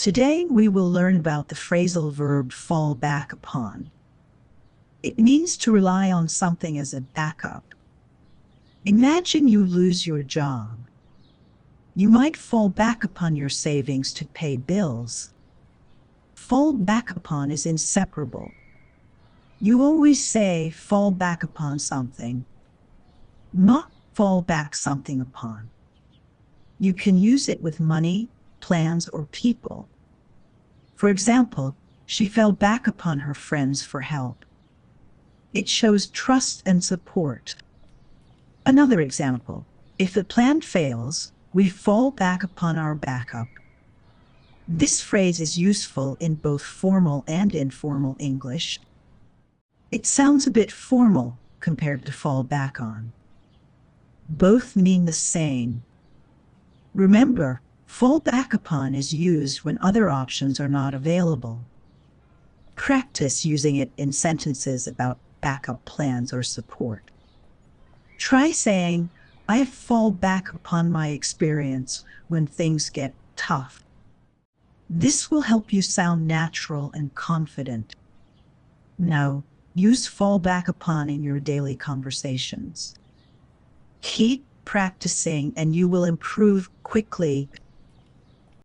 Today we will learn about the phrasal verb fall back upon. It means to rely on something as a backup. Imagine you lose your job. You might fall back upon your savings to pay bills. Fall back upon is inseparable. You always say fall back upon something, not fall back something upon. You can use it with money, plans, or people. For example, she fell back upon her friends for help. It shows trust and support. Another example, if the plan fails, we fall back upon our backup. This phrase is useful in both formal and informal English. It sounds a bit formal compared to fall back on. Both mean the same. Remember, fall back upon is used when other options are not available. Practice using it in sentences about backup plans or support. Try saying, I fall back upon my experience when things get tough. This will help you sound natural and confident. Now, use fall back upon in your daily conversations. Keep practicing and you will improve quickly.